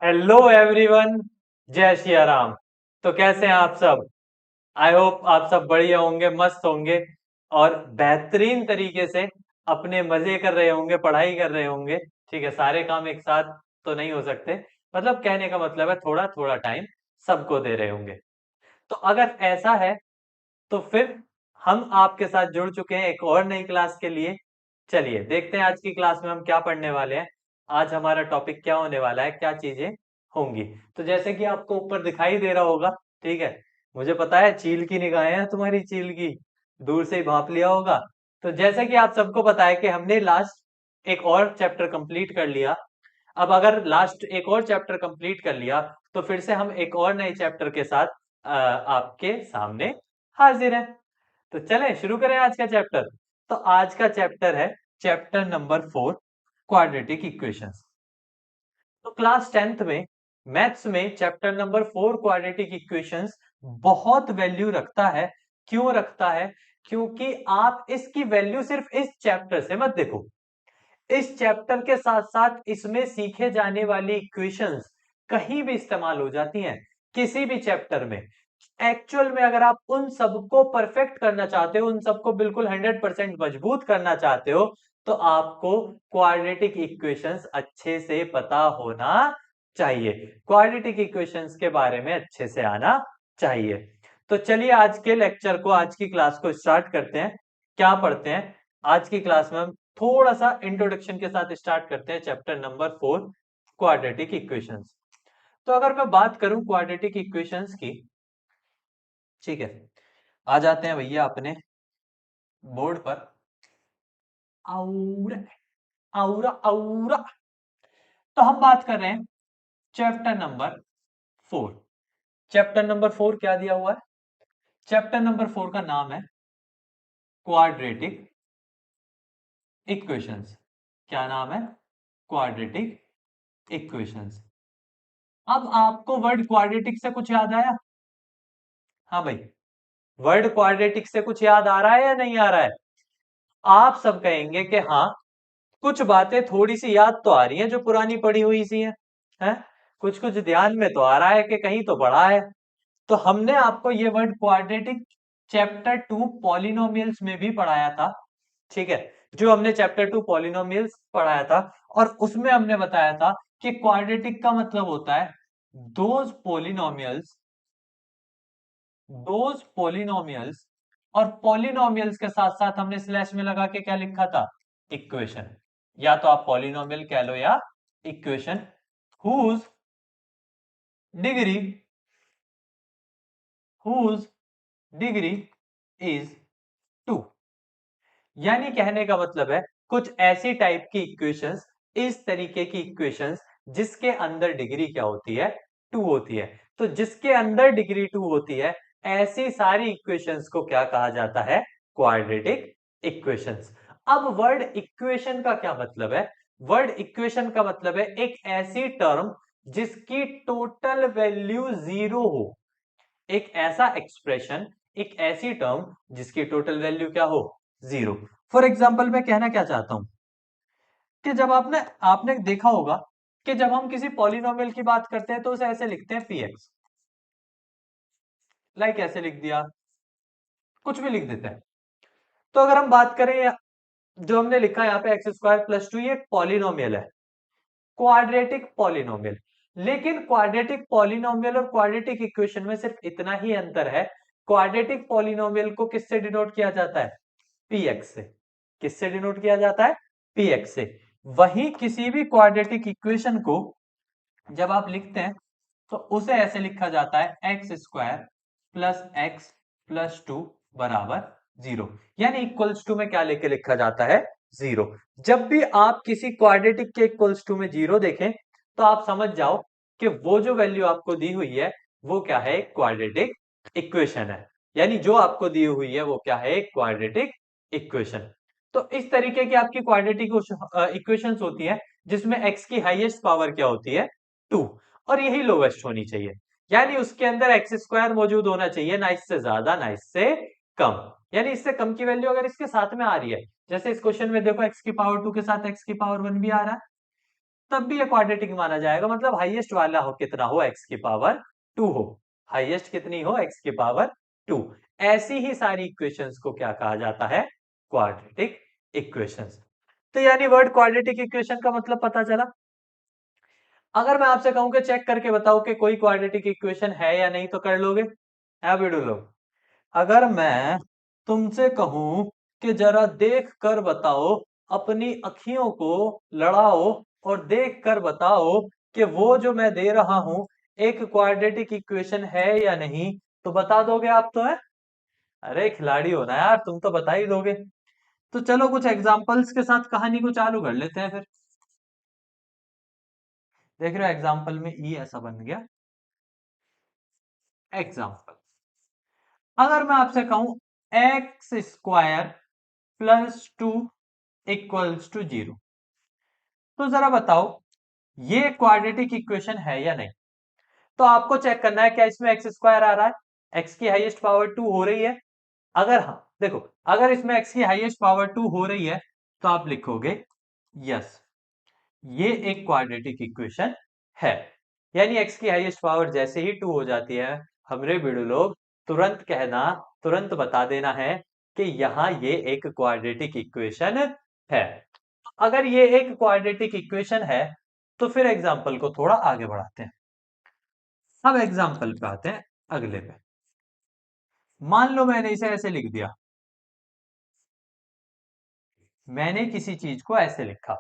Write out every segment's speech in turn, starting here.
Hello everyone. जय सिया राम। तो कैसे हैं आप सब? आई होप आप सब बढ़िया होंगे, मस्त होंगे और बेहतरीन तरीके से अपने मजे कर रहे होंगे, पढ़ाई कर रहे होंगे। ठीक है, सारे काम एक साथ तो नहीं हो सकते। मतलब कहने का मतलब है थोड़ा थोड़ा टाइम सबको दे रहे होंगे। तो अगर ऐसा है तो फिर हम आपके साथ जुड़ चुके हैं एक और नई क्लास के लिए। चलिए देखते हैं आज की क्लास में हम क्या पढ़ने वाले हैं। आज हमारा टॉपिक क्या होने वाला है, क्या चीजें होंगी। तो जैसे कि आपको ऊपर दिखाई दे रहा होगा, ठीक है, मुझे पता है चील की निगाहें हैं तुम्हारी, चील की दूर से ही भाप लिया होगा। तो जैसे कि आप सबको पता है कि हमने लास्ट एक और चैप्टर कंप्लीट कर लिया। अब अगर लास्ट एक और चैप्टर कंप्लीट कर लिया तो फिर से हम एक और नए चैप्टर के साथ आपके सामने हाजिर है। तो चलें शुरू करें आज का चैप्टर। तो आज का चैप्टर है चैप्टर नंबर 4, क्वाड्रेटिक इक्वेशंस। तो क्लास 10th में मैथ्स में चैप्टर नंबर 4 क्वाड्रेटिक इक्वेशंस बहुत वैल्यू रखता है। क्यों रखता है? क्योंकि आप इसकी वैल्यू सिर्फ इस चैप्टर से मत देखो, इस चैप्टर के साथ साथ इसमें सीखे जाने वाली इक्वेशंस कहीं भी इस्तेमाल हो जाती हैं, किसी भी चैप्टर में। एक्चुअल में अगर आप उन सबको परफेक्ट करना चाहते हो, उन सबको बिल्कुल 100% मजबूत करना चाहते हो, तो आपको क्वाड्रेटिक इक्वेशंस अच्छे से पता होना चाहिए। क्वाड्रेटिक इक्वेशंस के बारे में अच्छे से आना चाहिए। तो चलिए आज के लेक्चर को, आज की क्लास को स्टार्ट करते हैं। क्या पढ़ते हैं आज की क्लास में? हम थोड़ा सा इंट्रोडक्शन के साथ स्टार्ट करते हैं चैप्टर नंबर 4, क्वाड्रेटिक इक्वेशंस। तो अगर मैं बात करूं क्वाड्रेटिक इक्वेशंस की, ठीक है, आ जाते हैं भैया अपने बोर्ड पर। और और तो हम बात कर रहे हैं चैप्टर नंबर 4। चैप्टर नंबर 4 क्या दिया हुआ है? चैप्टर नंबर 4 का नाम है क्वाड्रेटिक इक्वेशंस। क्या नाम है? Quadratic equations. अब आपको वर्ड क्वाड्रेटिक से कुछ याद आया? हाँ भाई, वर्ड क्वाड्रेटिक से कुछ याद आ रहा है या नहीं आ रहा है? आप सब कहेंगे कि हाँ, कुछ बातें थोड़ी सी याद तो आ रही हैं जो पुरानी पढ़ी हुई सी हैं। कुछ कुछ ध्यान में तो आ रहा है कि कहीं तो पढ़ा है। तो हमने आपको ये वर्ड क्वाड्रेटिक चैप्टर 2 पॉलिनोमियल्स में भी पढ़ाया था। ठीक है, जो हमने चैप्टर 2 पॉलिनोमियल्स पढ़ाया था, और उसमें हमने बताया था कि क्वाड्रेटिक का मतलब होता है दोज पॉलिनोमियल्स, और पॉलिनोमियल्स के साथ साथ हमने स्लैश में लगा के क्या लिखा था? इक्वेशन। या तो आप पॉलिनोमियल कह लो या equation, whose degree whose degree is 2। यानी कहने का मतलब है कुछ ऐसी टाइप की इक्वेशंस, इस तरीके की इक्वेशंस जिसके अंदर डिग्री क्या होती है? 2 होती है। तो जिसके अंदर डिग्री 2 होती है, ऐसी सारी इक्वेशंस को क्या कहा जाता है? Quadratic equations. अब वर्ड इक्वेशन का क्या मतलब है? वर्ड इक्वेशन का मतलब है एक ऐसी टर्म जिसकी टोटल वैल्यू 0 हो। एक ऐसा एक्सप्रेशन, एक ऐसी टर्म जिसकी टोटल वैल्यू क्या हो? 0। फॉर एग्जाम्पल मैं कहना क्या चाहता हूं कि जब आपने आपने देखा होगा कि जब हम किसी पॉलिनोमियल की बात करते हैं तो उसे ऐसे लिखते हैं px। लाइक ऐसे लिख दिया, कुछ भी लिख देते हैं। तो अगर हम बात करें, जो हमने लिखा है यहाँ पे x² + 2, ये पॉलिनोमियल है, क्वाड्रेटिक पॉलिनोमियल। लेकिन क्वाड्रेटिक पॉलिनोमियल और क्वाड्रेटिक इक्वेशन में सिर्फ इतना ही अंतर है, क्वाड्रेटिक पॉलिनोमियल को किससे डिनोट किया जाता है? px से। किससे डिनोट किया जाता है? px से। वहीं किसी भी क्वाड्रेटिक इक्वेशन को जब आप लिखते हैं तो उसे ऐसे लिखा जाता है x² + x + 2 बराबर 0। यानी इक्वल्स टू में क्या लेके लिखा जाता है? 0। जब भी आप किसी क्वाड्रेटिक के इक्वल्स टू में 0 देखें तो आप समझ जाओ कि वो जो वैल्यू आपको दी हुई है वो क्या है? क्वाड्रेटिक इक्वेशन है। यानी जो आपको दी हुई है वो क्या है? Quadratic equation. तो इस तरीके की आपकी क्वाड्रेटिक इक्वेशंस होती है जिसमें x की हाईएस्ट पावर क्या होती है? 2, और यही लोवेस्ट होनी चाहिए। यानी उसके अंदर x² मौजूद होना चाहिए, ना इससे ज्यादा ना इससे कम। यानी इससे कम की वैल्यू अगर इसके साथ में आ रही है, जैसे इस क्वेश्चन में देखो x की पावर 2 के साथ x की पावर 1 भी आ रहा है, तब भी ये क्वाड्रेटिक माना जाएगा, मतलब हाईएस्ट वाला हो कितना हो, x की पावर 2 हो, हाईएस्ट कितनी हो, x की पावर 2। ऐसी ही सारी इक्वेशंस को क्या कहा जाता है, क्वाड्रेटिक इक्वेशंस। तो यानी वर्ड क्वाड्रेटिक इक्वेशन का मतलब पता चला। अगर मैं आपसे कहूं कि चेक करके बताओ कि कोई क्वाड्रेटिक इक्वेशन है या नहीं, तो कर लोगे? वीडियो लोग, अगर मैं तुमसे कहूं कि जरा देख कर बताओ, अपनी अखियों को लड़ाओ और देख कर बताओ कि वो जो मैं दे रहा हूं एक क्वाड्रेटिक इक्वेशन है या नहीं, तो बता दोगे आप तो है? अरे खिलाड़ी हो ना यार, तुम तो बता ही दोगे। तो चलो कुछ एग्जांपल्स के साथ कहानी को चालू कर लेते हैं फिर। देख रहे हो एग्जाम्पल में ई ऐसा बन गया। एग्जाम्पल, अगर मैं आपसे कहूं x square plus 2 equals to 0, तो जरा बताओ ये क्वाड्रेटिक इक्वेशन है या नहीं। तो आपको चेक करना है क्या इसमें एक्स स्क्वायर आ रहा है, एक्स की हाईएस्ट पावर 2 हो रही है। अगर हाँ, देखो, अगर इसमें एक्स की हाईएस्ट पावर 2 हो रही है तो आप लिखोगे यस, ये एक क्वाड्रेटिक इक्वेशन है। यानी एक्स की हाईएस्ट पावर जैसे ही 2 हो जाती है, हमरे बिड़ू लोग तुरंत कहना, तुरंत बता देना है कि यहाँ ये एक क्वाड्रेटिक इक्वेशन है। अगर ये एक क्वाड्रेटिक इक्वेशन है तो फिर एग्जाम्पल को थोड़ा आगे बढ़ाते हैं। अब एग्जाम्पल पे आते हैं अगले पे। मान लो मैंने इसे ऐसे लिख दिया, मैंने किसी चीज को ऐसे लिखा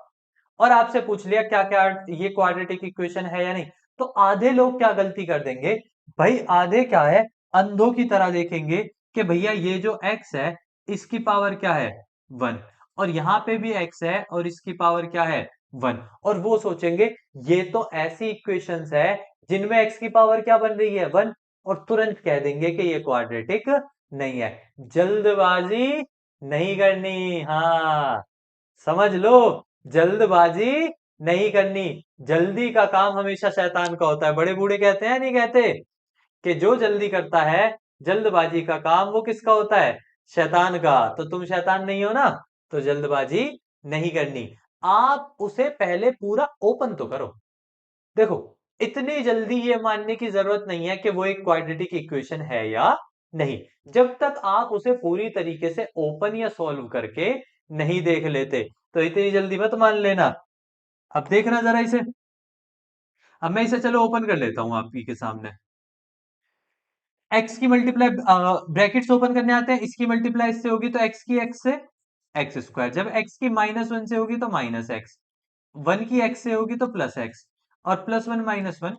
और आपसे पूछ लिया क्या क्या ये क्वाड्रेटिक इक्वेशन है या नहीं। तो आधे लोग क्या गलती कर देंगे भाई, आधे क्या है, अंधों की तरह देखेंगे कि भैया ये जो x है इसकी पावर क्या है 1, और यहाँ पे भी x है और इसकी पावर क्या है 1, और वो सोचेंगे ये तो ऐसी इक्वेशंस है जिनमें x की पावर क्या बन रही है 1, और तुरंत कह देंगे कि ये क्वाड्रेटिक नहीं है। जल्दबाजी नहीं करनी, हाँ समझ लो, जल्दबाजी नहीं करनी। जल्दी का काम हमेशा शैतान का होता है, बड़े बूढ़े कहते हैं नहीं कहते कि जो जल्दी करता है, जल्दबाजी का काम वो किसका होता है, शैतान का। तो तुम शैतान नहीं हो ना, तो जल्दबाजी नहीं करनी। आप उसे पहले पूरा ओपन तो करो। देखो, इतनी जल्दी ये मानने की जरूरत नहीं है कि वो एक क्वाड्रेटिक इक्वेशन है या नहीं, जब तक आप उसे पूरी तरीके से ओपन या सॉल्व करके नहीं देख लेते। तो इतनी जल्दी मत मान लेना। अब देखना जरा इसे, अब मैं इसे चलो ओपन कर लेता हूं आपकी के सामने। एक्स की मल्टीप्लाई, ब्रैकेट्स ओपन करने आते हैं, इसकी मल्टीप्लाई इससे होगी तो एक्स की एक्स से एक्स स्क्वायर, जब एक्स की -1 से होगी तो माइनस एक्स, 1 की एक्स से होगी तो प्लस एक्स, और +1 -1,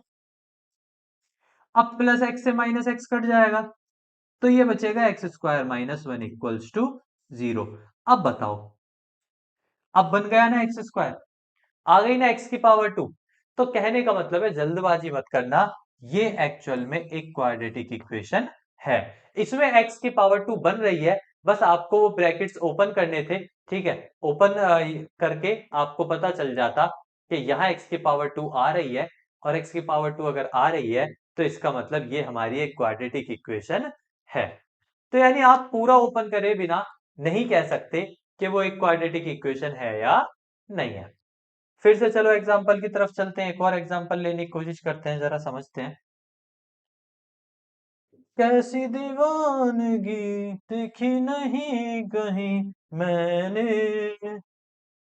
अब प्लस एक्स से माइनस एक्स कट जाएगा तो ये बचेगा एक्स स्क्वायर -1 इक्वल्स टू 0। अब बताओ, अब बन गया ना एक्स स्क्वायर, आ गई ना एक्स की पावर 2। तो कहने का मतलब है जल्दबाजी मत करना, ये एक्चुअल में एक क्वाड्रेटिक इक्वेशन है। इसमें एक्स की पावर 2 बन रही है, बस आपको वो ब्रैकेट्स ओपन करने थे। ठीक है, ओपन करके आपको पता चल जाता कि यहाँ एक्स की पावर 2 आ रही है, और एक्स की पावर 2 अगर आ रही है तो इसका मतलब ये हमारी एक क्वाड्रेटिक इक्वेशन है। तो यानी आप पूरा ओपन करे बिना नहीं कह सकते कि वो एक क्वाड्रेटिक इक्वेशन है या नहीं है। फिर से चलो एग्जाम्पल की तरफ चलते हैं, एक और एग्जाम्पल लेने की कोशिश करते हैं, जरा समझते हैं। कैसी दीवानगी देखी नहीं कहीं मैंने,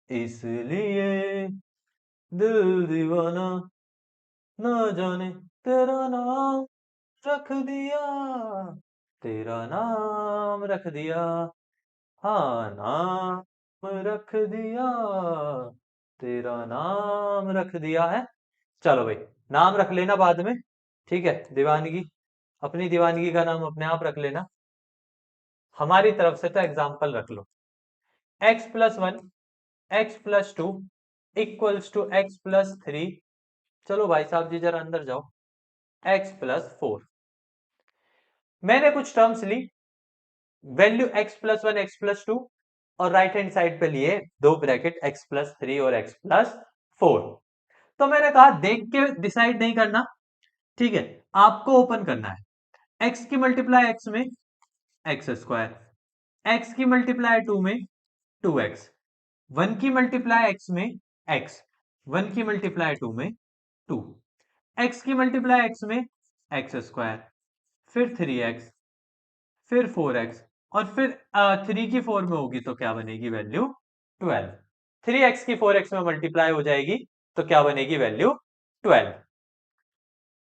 इसलिए दिल दीवाना, ना जाने तेरा नाम रख दिया, तेरा नाम रख दिया, हाँ नाम रख दिया, तेरा नाम रख दिया है। चलो भाई, नाम रख लेना बाद में, ठीक है, दीवानगी, अपनी दीवानगी का नाम अपने आप रख लेना। हमारी तरफ से तो एग्जाम्पल रख लो, x+1 x+2 equals to x+3। चलो भाई साहब जी जरा अंदर जाओ, x+4। मैंने कुछ टर्म्स ली, वैल्यू x+1 x+2, और राइट हैंड साइड पे लिए दो ब्रैकेट x+3 और x+4। तो मैंने कहा देख के डिसाइड नहीं करना, ठीक है, आपको ओपन करना है। x की मल्टीप्लाई x में एक्स स्क्वायर, x की मल्टीप्लाई 2 में 2x, 1 की मल्टीप्लाई x में x, 1 की मल्टीप्लाई 2 में 2, x की मल्टीप्लाई x में एक्स स्क्वायर, फिर 3x, फिर 4x, और फिर 3 की 4 में होगी तो क्या बनेगी वैल्यू 12। 3x की 4x में मल्टीप्लाई हो जाएगी तो क्या बनेगी वैल्यू 12।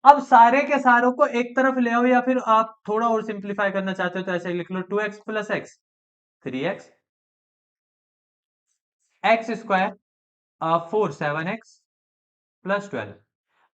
अब सारे के सारों को एक तरफ ले आओ, या फिर आप थोड़ा और सिंप्लीफाई करना चाहते हो तो ऐसे लिख लो 2x plus x 3x, x square 4 7x plus 12।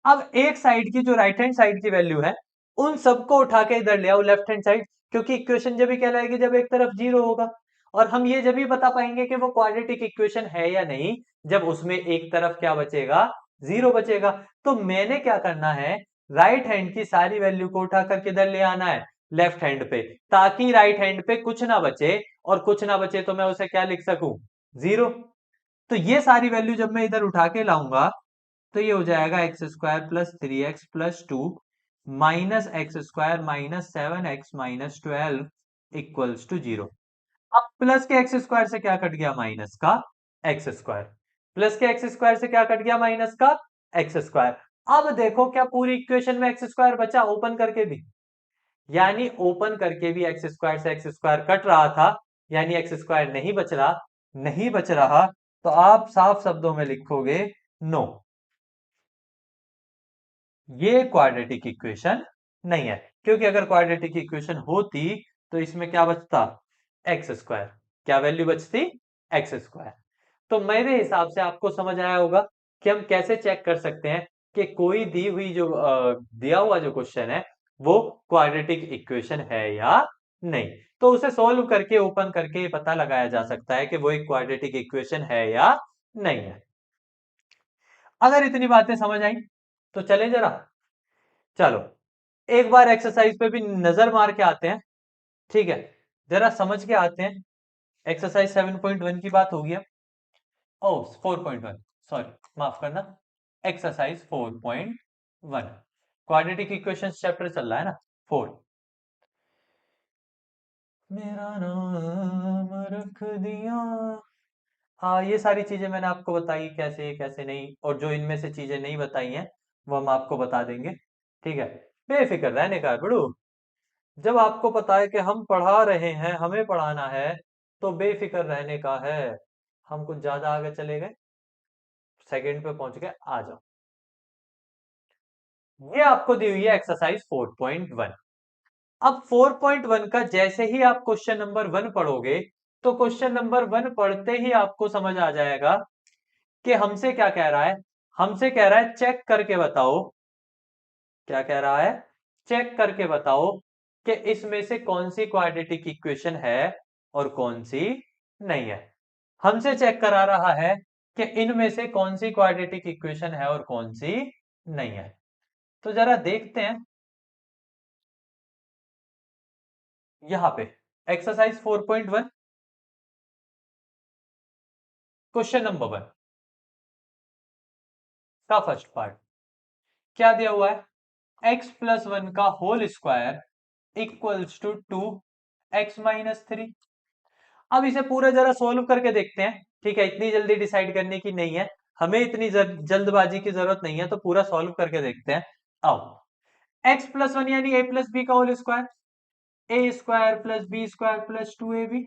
अब एक साइड की जो राइट हैंड साइड की वैल्यू है उन सबको उठा के इधर ले आओ लेफ्ट हैंड साइड, क्योंकि इक्वेशन जब भी कहलाएगी जब एक तरफ जीरो होगा, और हम ये जब भी बता पाएंगे कि वो क्वाड्रेटिक इक्वेशन है या नहीं जब उसमें एक तरफ क्या बचेगा, जीरो बचेगा। तो मैंने क्या करना है, राइट हैंड की सारी वैल्यू को उठा कर किधर ले आना है, लेफ्ट हैंड पे, ताकि राइट हैंड पे कुछ ना बचे, और कुछ ना बचे तो मैं उसे क्या लिख सकूं, जीरो। तो ये सारी वैल्यू जब मैं इधर उठा के लाऊंगा तो ये हो जाएगा x square plus 3x plus 2 minus x square minus 7x minus 12 equals to zero. अब प्लस के एक्स स्क्वायर से क्या कट गया, माइनस का एक्स स्क्वायर, प्लस के एक्स स्क्वायर से क्या कट गया, माइनस का एक्स स्क्वायर। अब देखो क्या पूरी इक्वेशन में एक्स स्क्वायर बचा, ओपन करके भी, यानी ओपन करके भी एक्स स्क्वायर से एक्स स्क्वायर कट रहा था, यानी एक्स स्क्वायर नहीं बच रहा, नहीं बच रहा, तो आप साफ शब्दों में लिखोगे नो, ये क्वाड्रेटिक इक्वेशन नहीं है। क्योंकि अगर क्वाड्रेटिक इक्वेशन होती तो इसमें क्या बचता, एक्स स्क्वायर, क्या वैल्यू बचती, एक्स स्क्वायर। तो मेरे हिसाब से आपको समझ आया होगा कि हम कैसे चेक कर सकते हैं कि कोई दी हुई जो दिया हुआ जो क्वेश्चन है वो क्वाड्रेटिक इक्वेशन है या नहीं। तो उसे सोल्व करके ओपन करके ये पता लगाया जा सकता है कि वो एक क्वाड्रेटिक इक्वेशन है या नहीं है। अगर इतनी बातें समझ आई तो चलें जरा, चलो एक बार एक्सरसाइज पे भी नजर मार के आते हैं, ठीक है, जरा समझ के आते हैं। एक्सरसाइज 7.1 की बात होगी अब, ओ 4.1, सॉरी माफ करना, एक्सरसाइज 4.1, क्वाड्रेटिक इक्वेशंस चैप्टर चल रहा है ना, 4। मेरा नाम रख दिया, हाँ ये सारी चीजें मैंने आपको बताई कैसे कैसे नहीं, और जो इनमें से चीजें नहीं बताई हैं वो हम आपको बता देंगे, ठीक है। बेफिक्र रहने का है बड़ू, जब आपको पता है कि हम पढ़ा रहे हैं, हमें पढ़ाना है, तो बेफिक्र रहने का है। हम कुछ ज्यादा आगे चले गए, सेकंड पे पहुंच गए, आ जाओ। ये आपको दी हुई है एक्सरसाइज 4.1। अब 4.1 का जैसे ही आप क्वेश्चन नंबर 1 पढ़ोगे तो क्वेश्चन नंबर 1 पढ़ते ही आपको समझ आ जाएगा कि हमसे क्या कह रहा है। हमसे कह रहा है चेक करके बताओ, क्या कह रहा है, चेक करके बताओ कि इसमें से कौन सी क्वाड्रेटिक इक्वेशन है और कौन सी नहीं है। हमसे चेक करा रहा है कि इनमें से कौन सी क्वाड्रेटिक इक्वेशन है और कौन सी नहीं है। तो जरा देखते हैं यहां पे एक्सरसाइज 4.1 क्वेश्चन नंबर 1 का फर्स्ट पार्ट क्या दिया हुआ है, x प्लस 1 का whole square equals to 2x-3। अब इसे पूरा जरा सोल्व करके देखते हैं, ठीक है, इतनी जल्दी डिसाइड करने की नहीं है, हमें इतनी जल्दबाजी की जरूरत नहीं है, तो पूरा सॉल्व करके देखते हैं। आओ, x प्लस 1 यानी a प्लस बी का whole square, A square plus B square plus 2ab,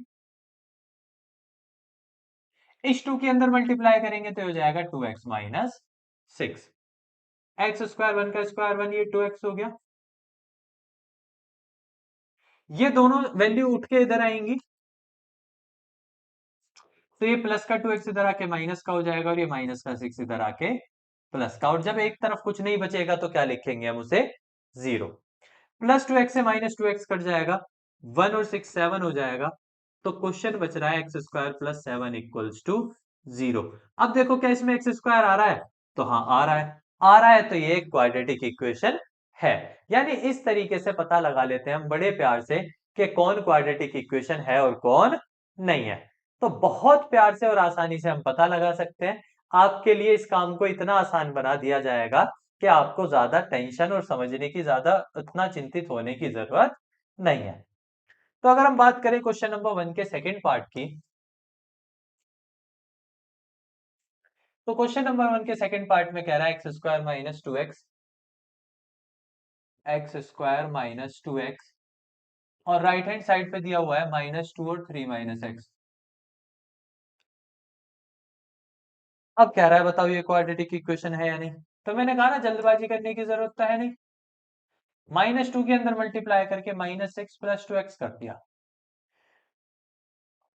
इस 2 के अंदर मल्टीप्लाई करेंगे तो हो जाएगा 2x-6, एक्स स्क्वायर 1 का स्क्वायर 1, ये 2x हो गया। ये दोनों वैल्यू उठ के इधर आएंगी तो ये प्लस का 2x इधर आके माइनस का हो जाएगा, और ये माइनस का 6 इधर आके प्लस का, और जब एक तरफ कुछ नहीं बचेगा तो क्या लिखेंगे हम उसे, जीरो। प्लस 2x से माइनस 2x कट जाएगा, 1 और 6 7 हो जाएगा, तो क्वेश्चन बच रहा है x square plus 7 equals to zero. अब देखो क्या इसमें एक्स स्क्वायर आ रहा है, तो हाँ आ रहा है, आ रहा है, तो ये एक क्वाड्रेटिक इक्वेशन है। यानी इस तरीके से पता लगा लेते हैं हम बड़े प्यार से कि कौन क्वाड्रेटिक इक्वेशन है और कौन नहीं है। तो बहुत प्यार से और आसानी से हम पता लगा सकते हैं। आपके लिए इस काम को इतना आसान बना दिया जाएगा कि आपको ज्यादा टेंशन और समझने की ज्यादा उतना चिंतित होने की जरूरत नहीं है। तो अगर हम बात करें क्वेश्चन नंबर 1 के सेकंड पार्ट की, तो क्वेश्चन नंबर 1 के सेकंड पार्ट में कह रहा है x square minus two x, x square minus two x, और राइट हैंड साइड पे दिया हुआ है माइनस टू और थ्री माइनस एक्स। अब कह रहा है बताओ ये क्वाड्रेटिक इक्वेशन है या नहीं। तो मैंने कहा ना जल्दबाजी करने की जरूरत तो है नहीं, माइनस टू के अंदर मल्टीप्लाई करके minus x plus two x कर दिया।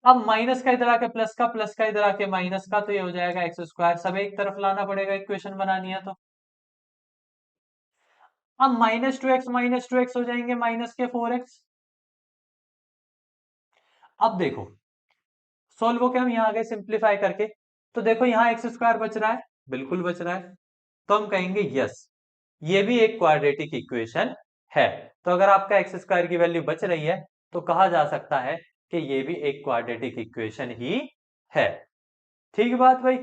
अब माइनस का इधर आके प्लस का, प्लस का इधर आके माइनस का, तो ये हो जाएगा एक्स स्क्वायर। सब एक तरफ लाना पड़ेगा इक्वेशन बनानी है तो। अब माइनस टू एक्स हो जाएंगे माइनस के फोर एक्स। अब देखो सोल्व हो के हम यहाँ आ गए सिंप्लीफाई करके, तो देखो यहाँ एक्स स्क्वायर बच रहा है, बिल्कुल बच रहा है, तो हम कहेंगे यस ये भी एक क्वाड्रेटिक इक्वेशन है। तो अगर आपका एक्स स्क्वायर की वैल्यू बच रही है तो कहा जा सकता है कि ये भी एक क्वाड्रेटिक इक्वेशन ही है। ठीक बात भाई,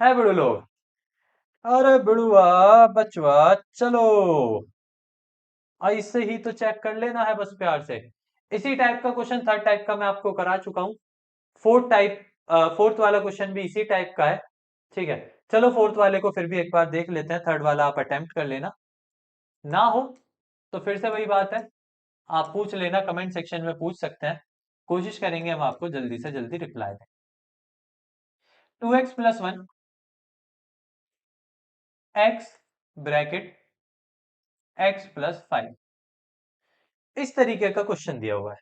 है बड़ू लोग? अरे बड़ुआ बचवा चलो, ऐसे ही तो चेक कर लेना है बस प्यार से। इसी टाइप का क्वेश्चन थर्ड टाइप का मैं आपको करा चुका हूँ। फोर्थ वाला क्वेश्चन भी इसी टाइप का है। ठीक है, चलो फोर्थ वाले को फिर भी एक बार देख लेते हैं, थर्ड वाला आप अटेम्प्ट कर लेना, ना हो तो फिर से वही बात है, आप पूछ लेना, कमेंट सेक्शन में पूछ सकते हैं, कोशिश करेंगे हम आपको जल्दी से जल्दी रिप्लाई दें। Two x plus one, x bracket x plus five, इस तरीके का क्वेश्चन दिया हुआ है।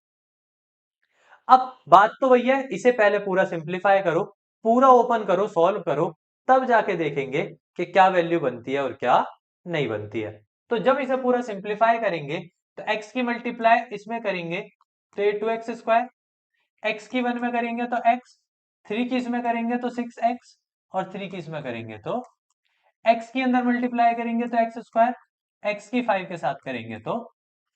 अब बात तो वही है, इसे पहले पूरा सिंप्लीफाई करो, पूरा ओपन करो, सॉल्व करो, तब जाके देखेंगे कि क्या वैल्यू बनती है और क्या नहीं बनती है। तो जब इसे पूरा सिंप्लीफाई करेंगे तो x की मल्टीप्लाई इसमें करेंगे तो ये टू एक्स स्क्वायर, एक्स की वन में करेंगे तो x, थ्री की इसमें करेंगे तो सिक्स एक्स, और थ्री की इसमें करेंगे तो x की अंदर मल्टीप्लाई करेंगे तो एक्स स्क्वायर, एक्स की फाइव के साथ करेंगे तो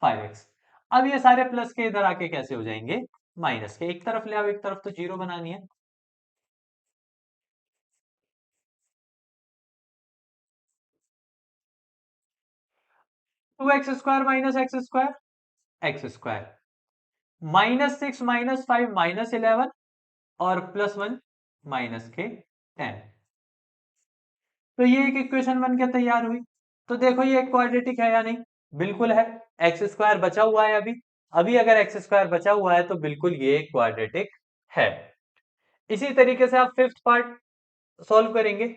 फाइव एक्स। अब ये सारे प्लस के इधर आके कैसे हो जाएंगे माइनस के, एक तरफ ले आओ, एक तरफ तो जीरो बनानी है। Two x square minus x square, minus six minus five minus eleven, और प्लस वन माइनस के टेन। तो ये एक इक्वेशन बन के तैयार हुई। तो देखो ये एक क्वाड्रेटिक है या नहीं, बिल्कुल है। एक्स स्क्वायर बचा हुआ है अभी, अभी अगर एक्स स्क्वायर बचा हुआ है तो बिल्कुल ये एक क्वाड्रेटिक है। इसी तरीके से आप फिफ्थ पार्ट सॉल्व करेंगे,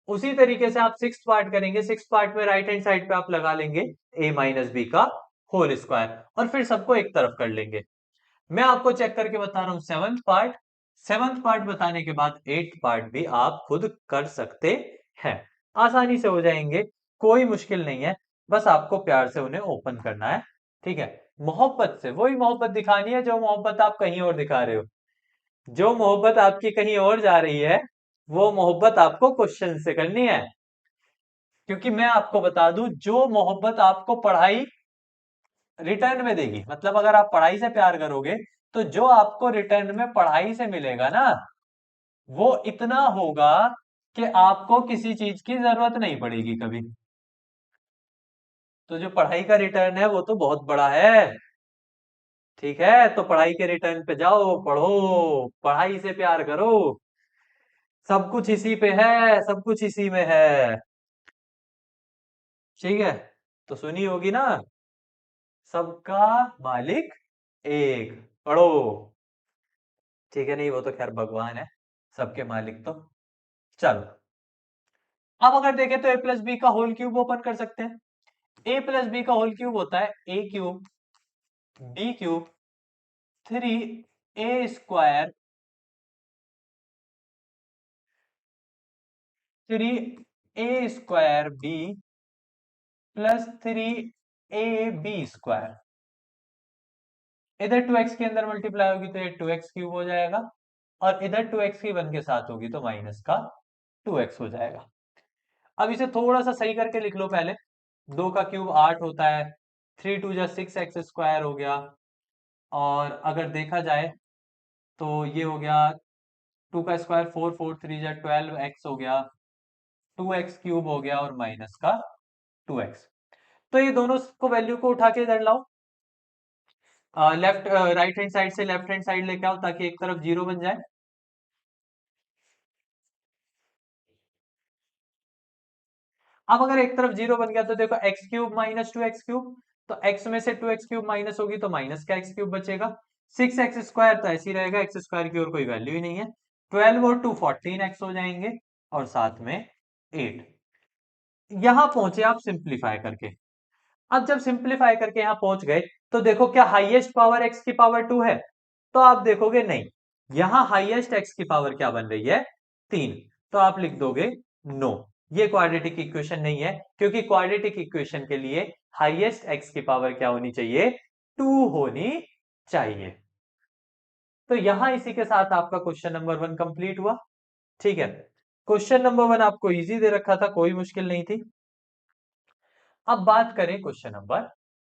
उसी तरीके से आप सिक्स पार्ट करेंगे। सिक्स पार्ट में राइट हैंड साइड पे आप लगा लेंगे a माइनस बी का होल स्क्वायर, और फिर सबको एक तरफ कर लेंगे। मैं आपको चेक करके बता रहा हूं सेवंथ पार्ट, सेवंथ पार्ट बताने के बाद एट्थ पार्ट भी आप खुद कर सकते हैं, आसानी से हो जाएंगे, कोई मुश्किल नहीं है। बस आपको प्यार से उन्हें ओपन करना है, ठीक है, मोहब्बत से, वही मोहब्बत दिखानी है जो मोहब्बत आप कहीं और दिखा रहे हो। जो मोहब्बत आपकी कहीं और जा रही है वो मोहब्बत आपको क्वेश्चन से करनी है। क्योंकि मैं आपको बता दूं, जो मोहब्बत आपको पढ़ाई रिटर्न में देगी, मतलब अगर आप पढ़ाई से प्यार करोगे तो जो आपको रिटर्न में पढ़ाई से मिलेगा ना, वो इतना होगा कि आपको किसी चीज की जरूरत नहीं पड़ेगी कभी। तो जो पढ़ाई का रिटर्न है वो तो बहुत बड़ा है, ठीक है, तो पढ़ाई के रिटर्न पे जाओ, पढ़ो, पढ़ाई से प्यार करो, सब कुछ इसी पे है, सब कुछ इसी में है। ठीक है, तो सुनी होगी ना, सबका मालिक एक, पढ़ो। ठीक है, नहीं वो तो खैर भगवान है, सबके मालिक तो। चलो, अब अगर देखें तो ए प्लस बी का होल क्यूब ओपन कर सकते हैं। ए प्लस बी का होल क्यूब होता है A cube B cube three A square three A square B plus three A B square. इधर टू एक्स के अंदर मल्टीप्लाई होगी तो ये टू एक्स क्यूब हो जाएगा, और इधर टू एक्स की वन के साथ होगी तो माइनस का टू एक्स हो जाएगा। अब इसे थोड़ा सा सही करके लिख लो पहले, दो का क्यूब आठ होता है, थ्री टू जा सिक्स एक्स स्क्वायर हो गया, और अगर देखा जाए तो ये हो गया टू का स्क्वायर फोर, फोर थ्री जा ट्वेल्व एक्स हो गया, टू एक्स क्यूब हो गया, और माइनस का टू एक्स। तो ये दोनों को वैल्यू को उठा के इधर लाओ, लेफ्ट राइट हैंड साइड से लेफ्ट हैंड साइड लेके आओ ताकि एक तरफ जीरो बन जाए। अब अगर एक तरफ जीरो बन गया तो देखो x cube minus two x cube, तो एक्स में से टू एक्स क्यूब माइनस होगी तो माइनस का एक्स क्यूब बचेगा। सिक्स एक्स स्क्वायर तो ऐसे ही रहेगा, एक्स स्क्वायर की और कोई वैल्यू ही नहीं है। 12 और 2 14 एक्स हो जाएंगे और साथ में 8। यहां पहुंचे आप सिंप्लीफाई करके। अब जब सिंप्लीफाई करके यहां पहुंच गए तो देखो क्या हाईएस्ट पावर एक्स की पावर 2 है, तो आप देखोगे नहीं, यहां हाईएस्ट एक्स की पावर क्या बन रही है 3, तो आप लिख दोगे नो, ये क्वाड्रेटिक इक्वेशन नहीं है, क्योंकि क्वाड्रेटिक इक्वेशन के लिए हाईएस्ट एक्स की पावर क्या होनी चाहिए 2 होनी चाहिए। तो यहां इसी के साथ आपका क्वेश्चन नंबर 1 कंप्लीट हुआ। ठीक है, क्वेश्चन नंबर 1 आपको इजी दे रखा था, कोई मुश्किल नहीं थी। अब बात करें क्वेश्चन नंबर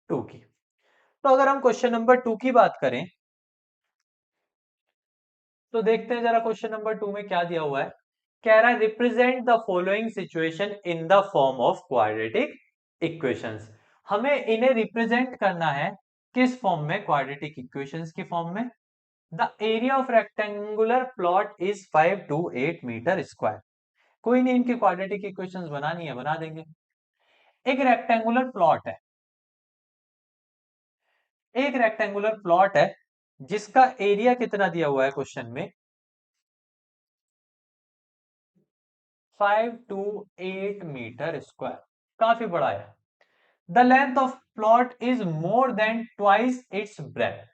2 की। तो अगर हम क्वेश्चन नंबर 2 की बात करें तो देखते हैं जरा क्वेश्चन नंबर 2 में क्या दिया हुआ है। कह रहा है represent the following situation in the form of quadratic equations. हमें इन्हें रिप्रेजेंट करना है किस फॉर्म में, क्वाड्रेटिक इक्वेशंस की फॉर्म में। The area of rectangular plot is 5 to 8 metre square. कोई नहीं, इनकी क्वाड्रेटिक इक्वेशंस बनानी है, बना देंगे। एक रेक्टेंगुलर प्लॉट है, एक रेक्टेंगुलर प्लॉट है जिसका एरिया कितना दिया हुआ है क्वेश्चन में 5 to 8 मीटर स्क्वायर, काफी बड़ा है। The length of plot is more than twice its breath,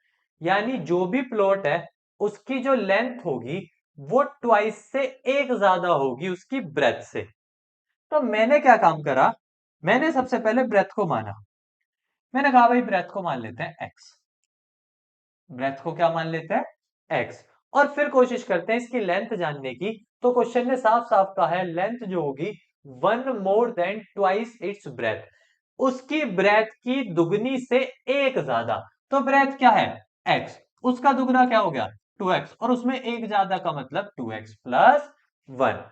यानी जो भी प्लॉट है उसकी जो लेंथ होगी वो ट्वाइस से एक ज्यादा होगी उसकी ब्रेथ से। तो मैंने क्या काम करा, मैंने सबसे पहले ब्रेथ को माना। मैंने कहा भाई ब्रेथ को मान लेते हैं एक्स, ब्रेथ को क्या मान लेते हैं एक्स, और फिर कोशिश करते हैं इसकी लेंथ जानने की। तो क्वेश्चन ने साफ साफ कहा है लेंथ जो होगी 1 more than twice its breath, उसकी ब्रेथ की दुगनी से एक ज्यादा। तो ब्रेथ क्या है एक्स, उसका दुगना क्या हो गया 2x, और उसमें एक ज्यादा का मतलब 2x प्लस 1,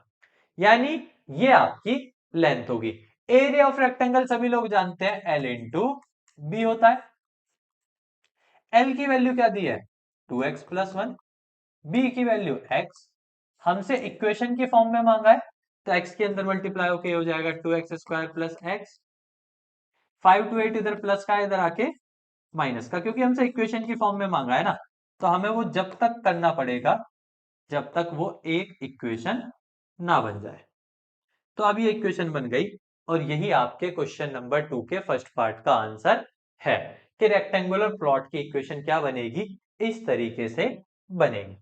यानी ये आपकी लेंथ होगी। एरिया ऑफ रेक्टेंगल सभी लोग जानते हैं L इंटू बी होता है। L की वैल्यू क्या दी है 2x प्लस 1, बी की वैल्यू x, हमसे इक्वेशन की फॉर्म में मांगा है, तो x के अंदर मल्टीप्लाई होके हो जाएगा 2x square plus x. 5 to 8 इधर प्लस का, इधर आके माइनस का, क्योंकि हमसे इक्वेशन की फॉर्म में मांगा है ना, तो हमें वो जब तक करना पड़ेगा जब तक वो एक इक्वेशन ना बन जाए। तो अब ये इक्वेशन बन गई, और यही आपके क्वेश्चन नंबर 2 के फर्स्ट पार्ट का आंसर है कि रेक्टेंगुलर प्लॉट की इक्वेशन क्या बनेगी, इस तरीके से बनेगी।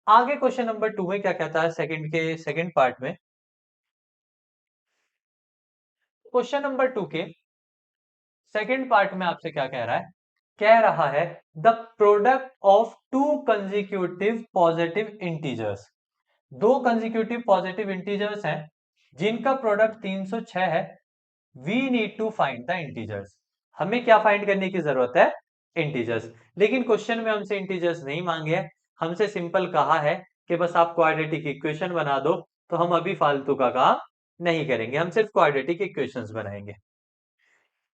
आगे क्वेश्चन नंबर 2 में क्या कहता है, सेकंड के सेकंड पार्ट में, क्वेश्चन नंबर 2 के सेकंड पार्ट में आपसे क्या कह रहा है, कह रहा है the product of two consecutive positive integers. दो कंसेक्यूटिव पॉजिटिव इंटीजर्स हैं जिनका प्रोडक्ट 306 है। We need to find the integers. हमें क्या फाइंड करने की जरूरत है इंटीजर्स, लेकिन क्वेश्चन में हमसे इंटीजर्स नहीं मांगे हैं, हमसे सिंपल कहा है कि बस आप क्वाड्रेटिक इक्वेशन बना दो। तो हम अभी फालतू का काम नहीं करेंगे, हम सिर्फ क्वाड्रेटिक इक्वेशंस बनाएंगे।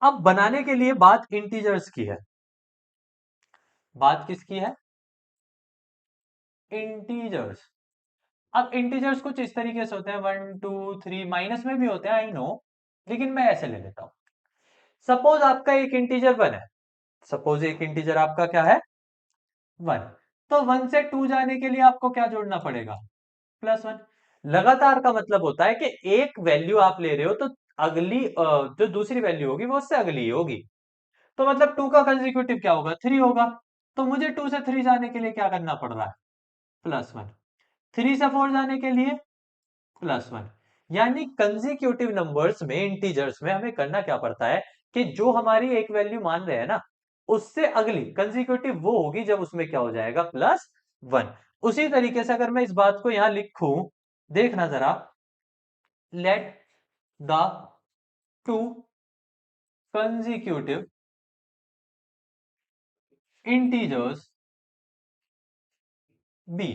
अब बनाने के लिए बात इंटीजर्स की है, बात किसकी है इंटीजर्स। अब इंटीजर्स कुछ इस तरीके से होते हैं 1 2 3, माइनस में भी होते हैं आई नो, लेकिन मैं ऐसे ले लेता हूं। सपोज आपका एक इंटीजर 1 है, सपोज एक इंटीजर आपका क्या है 1, तो 1 से 2 जाने के लिए आपको क्या जोड़ना पड़ेगा प्लस 1। लगातार का मतलब होता है कि एक वैल्यू आप ले रहे हो तो अगली जो दूसरी वैल्यू होगी वो उससे अगली ही होगी। तो मतलब 2 का कंसेक्यूटिव क्या होगा 3 होगा, तो मुझे 2 से 3 जाने के लिए क्या करना पड़ रहा है प्लस 1, 3 से 4 जाने के लिए प्लस 1। यानी कंसेक्यूटिव नंबर्स में इंटीजर्स में हमें करना क्या पड़ता है कि जो हमारी एक वैल्यू मान रहे हैं ना उससे अगली कंसेक्यूटिव वो होगी जब उसमें क्या हो जाएगा प्लस 1। उसी तरीके से अगर मैं इस बात को यहां लिखूं, देखना जरा, let the two consecutive integers be.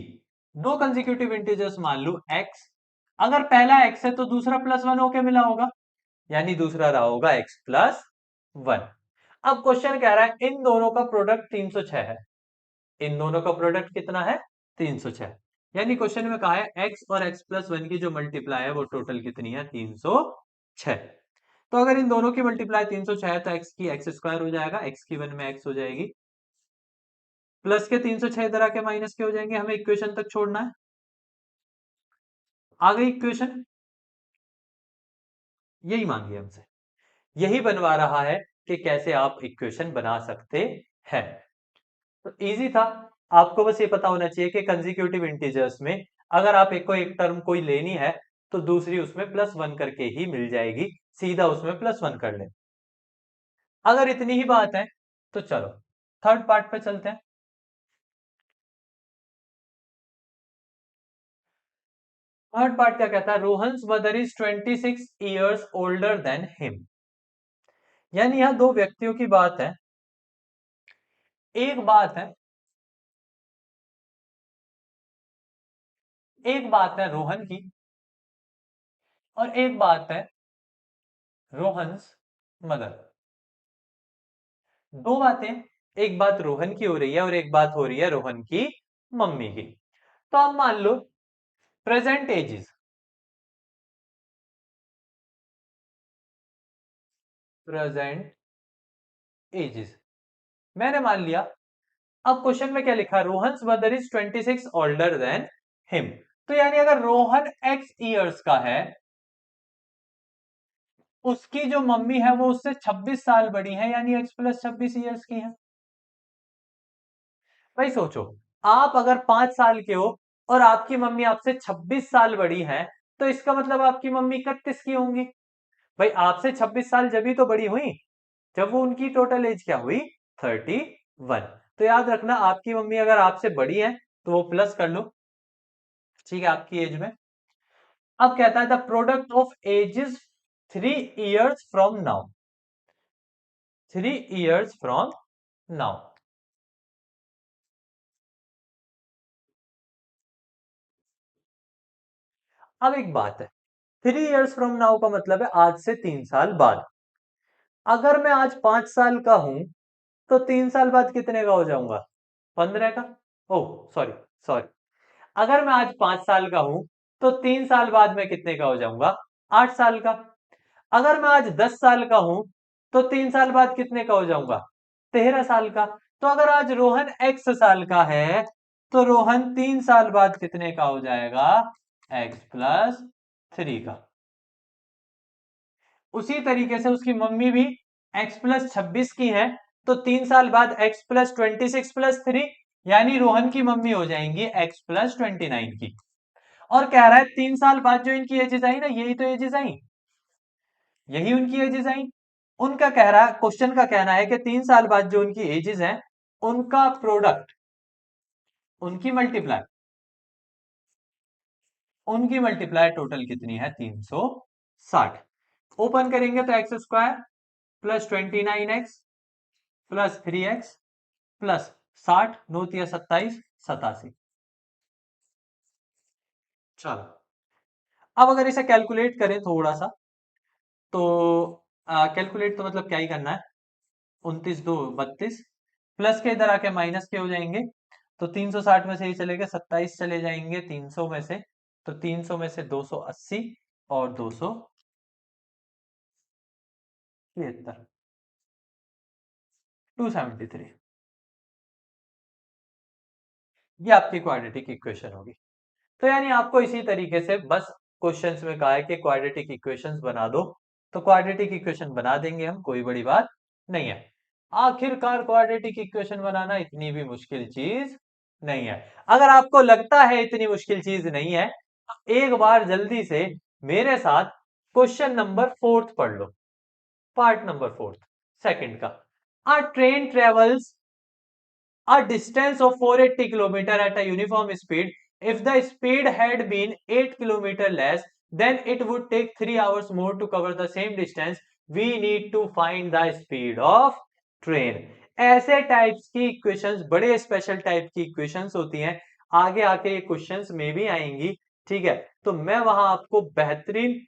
दो कंसेक्यूटिव इंटीजर्स मान लू x, अगर पहला x है तो दूसरा प्लस 1 होके मिला होगा, यानी दूसरा रहा होगा x प्लस 1। अब क्वेश्चन कह रहा है इन दोनों का प्रोडक्ट 306 है, इन दोनों का प्रोडक्ट कितना है 306, यानी क्वेश्चन में कहा है x और x प्लस 1 की जो मल्टीप्लाई है वो टोटल कितनी है 306। 6। तो अगर इन दोनों की मल्टीप्लाई 306 है तो x की x स्क्वायर हो जाएगा, x की 1 में x हो जाएगी, प्लस के 306 इधर आके माइनस के हो जाएंगे, हमें इक्वेशन तक छोड़ना है। आ गई इक्वेशन, यही मांगी हमसे, यही बनवा रहा है कि कैसे आप इक्वेशन बना सकते हैं। तो इजी था, आपको बस ये पता होना चाहिए कि कंसेक्यूटिव इंटीजर्स में अगर आप एक टर्म कोई लेनी है तो दूसरी उसमें +1 करके ही मिल जाएगी, सीधा उसमें +1 कर ले। अगर इतनी ही बात है तो चलो थर्ड पार्ट पे चलते हैं। थर्ड पार्ट क्या कहता है, Rohan's mother is 26 years older than him. यानी यहां दो व्यक्तियों की बात है, एक बात है, एक बात है रोहन की और एक बात है रोहन्स मदर। दो बातें, एक बात रोहन की हो रही है और एक बात हो रही है रोहन की मम्मी की। तो अब मान लो प्रेजेंट एजेस, प्रेजेंट एजेस मैंने मान लिया। अब क्वेश्चन में क्या लिखा, Rohan's mother is 26 older than him. तो यानी अगर रोहन x ईयर्स का है, उसकी जो मम्मी है वो उससे 26 साल बड़ी है, यानी x प्लस 26 ईयर्स की है। भाई सोचो, आप अगर 5 साल के हो और आपकी मम्मी आपसे 26 साल बड़ी है, तो इसका मतलब आपकी मम्मी 31 की होंगी। भाई आपसे 26 साल जब ही तो बड़ी हुई जब वो उनकी टोटल एज क्या हुई, 31। तो याद रखना आपकी मम्मी अगर आपसे बड़ी है तो वो प्लस कर लो, ठीक है, आपकी एज में। अब कहता है the product of ages 3 years from now, 3 years from now. अब एक बात है, 3 इयर्स फ्रॉम नाउ का मतलब है आज से 3 साल बाद। अगर मैं आज 5 साल का हूं तो 3 साल बाद कितने का हो जाऊंगा, 15 का। ओह सॉरी, सॉरी, अगर मैं आज 5 साल का हूं तो 3 साल बाद मैं कितने का हो जाऊंगा, 8 साल का। अगर मैं आज 10 साल का हूं तो 3 साल बाद कितने का हो जाऊंगा, 13 साल का। तो अगर आज रोहन x साल का है तो रोहन 3 साल बाद कितने का हो जाएगा, x+3 का। उसी तरीके से उसकी मम्मी भी x+26 की है, तो 3 साल बाद x+26+3, यानी रोहन की मम्मी हो जाएंगी x+29 की। और कह रहा है 3 साल बाद जो इनकी एजेस आई ना, यही तो एजेस आई, यही उनकी एजेस आई। उनका कह रहा है, क्वेश्चन का कहना है कि 3 साल बाद जो उनकी एजेस हैं उनका प्रोडक्ट, उनकी मल्टीप्लाई, उनकी मल्टीप्लाई टोटल कितनी है, 360। ओपन करेंगे तो x² +29x +3x +60, 9×3 = 27, 87। चलो अब अगर इसे कैलकुलेट करें थोड़ा सा, तो कैलकुलेट तो मतलब क्या ही करना है, 29×2 = 32, प्लस के इधर आके माइनस के हो जाएंगे। तो 360 में से ये चले गए, 27 चले जाएंगे 300 में से, तो 300 में से 280 और 273, 273। ये आपकी क्वाड्रेटिक इक्वेशन होगी। तो यानी आपको इसी तरीके से बस क्वेश्चंस में कहा है कि क्वाड्रेटिक इक्वेशंस बना दो, तो क्वाड्रेटिक इक्वेशन बना देंगे हम, कोई बड़ी बात नहीं है। आखिरकार क्वाड्रेटिक इक्वेशन बनाना इतनी भी मुश्किल चीज नहीं है। अगर आपको लगता है इतनी मुश्किल चीज नहीं है तो एक बार जल्दी से मेरे साथ क्वेश्चन नंबर 4 पढ़ लो, पार्ट नंबर 4 सेकंड का। अ train travels a distance of 480 km at a uniform speed. If the speed had been 8 km less, then it would take 3 hours more to cover the same distance. We need to find the speed of train. ऐसे types की equations, बड़े special type की equations होती हैं, आगे आके ये questions में भी आएंगी, ठीक है। तो मैं वहां आपको बेहतरीन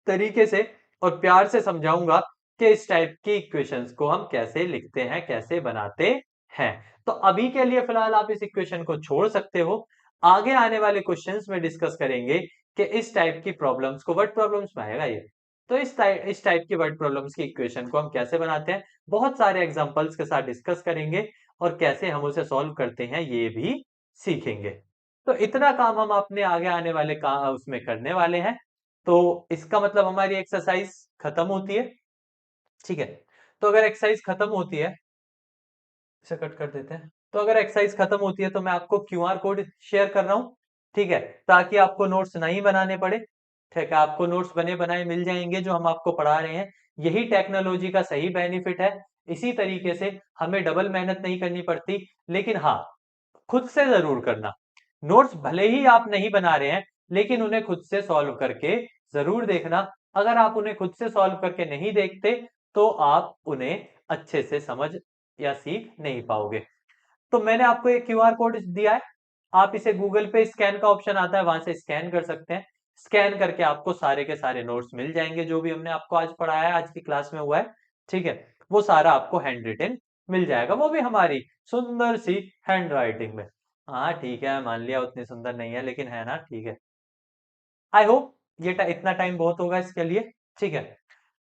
तरीके से और प्यार से समझाऊंगा कि इस टाइप की इक्वेशंस को हम कैसे लिखते हैं, कैसे बनाते हैं। तो अभी के लिए फिलहाल आप इस इक्वेशन को छोड़ सकते हो, आगे आने वाले क्वेश्चंस में डिस्कस करेंगे कि इस टाइप की प्रॉब्लम्स को, व्हाट प्रॉब्लम्स में आएगा ये, तो इस टाइप की वर्ड प्रॉब्लम्स की इक्वेशन को हम कैसे बनाते हैं, बहुत सारे एग्जांपल्स के साथ डिस्कस करेंगे और कैसे हम उसे सॉल्व करते हैं ये भी सीखेंगे। तो इतना काम हम अपने आगे आने वाले उसमें करने वाले हैं। तो इसका मतलब हमारी एक्सरसाइज खत्म होती है, ठीक है। तो अगर एक्सरसाइज खत्म होती है, इसे कट कर देते हैं। तो अगर एक्सरसाइज खत्म होती है तो मैं आपको क्यूआर कोड शेयर कर रहा हूँ, ठीक है, ताकि आपको नोट्स नहीं बनाने पड़े, ठीक है। आपको नोट्स बने बनाए मिल जाएंगे जो हम आपको पढ़ा रहे हैं। यही टेक्नोलॉजी का सही बेनिफिट है। इसी तरीके से हमें डबल मेहनत नहीं करनी पड़ती, लेकिन हाँ, खुद से जरूर करना। नोट्स भले ही आप नहीं बना रहे हैं, लेकिन उन्हें खुद से सॉल्व करके जरूर देखना। अगर आप उन्हें खुद से सॉल्व करके नहीं देखते तो आप उन्हें अच्छे से समझ या सीख नहीं पाओगे। तो मैंने आपको एक क्यूआर कोड दिया है, आप इसे गूगल पे स्कैन का ऑप्शन आता है, वहां से स्कैन कर सकते हैं। स्कैन करके आपको सारे के सारे नोट्स मिल जाएंगे जो भी हमने आपको आज पढ़ाया है, आज की क्लास में हुआ है, ठीक है। वो सारा आपको हैंड रिटन मिल जाएगा, वो भी हमारी सुंदर सी हैंड राइटिंग में। हाँ ठीक है, मान लिया उतनी सुंदर नहीं है, लेकिन है ना, ठीक है। आई होप ये इतना टाइम बहुत होगा इसके लिए, ठीक है।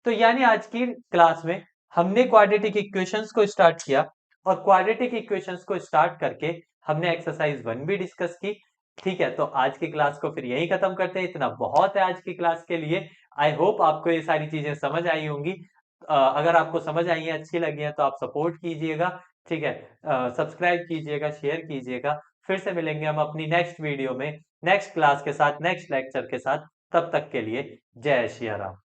तो यानी आज की क्लास में हमने क्वाड्रेटिक इक्वेशंस को स्टार्ट किया, और क्वाड्रेटिक इक्वेशंस को स्टार्ट करके हमने एक्सरसाइज 1 भी डिस्कस की, ठीक है। तो आज की क्लास को फिर यही खत्म करते हैं, इतना बहुत है आज की क्लास के लिए। आई होप आपको ये सारी चीजें समझ आई होंगी। अगर आपको समझ आई है, अच्छी लगी है, तो आप सपोर्ट कीजिएगा, ठीक है। सब्सक्राइब कीजिएगा, शेयर कीजिएगा। फिर से मिलेंगे हम अपनी नेक्स्ट वीडियो में, नेक्स्ट क्लास के साथ, नेक्स्ट लेक्चर के साथ। तब तक के लिए जय श्री राम।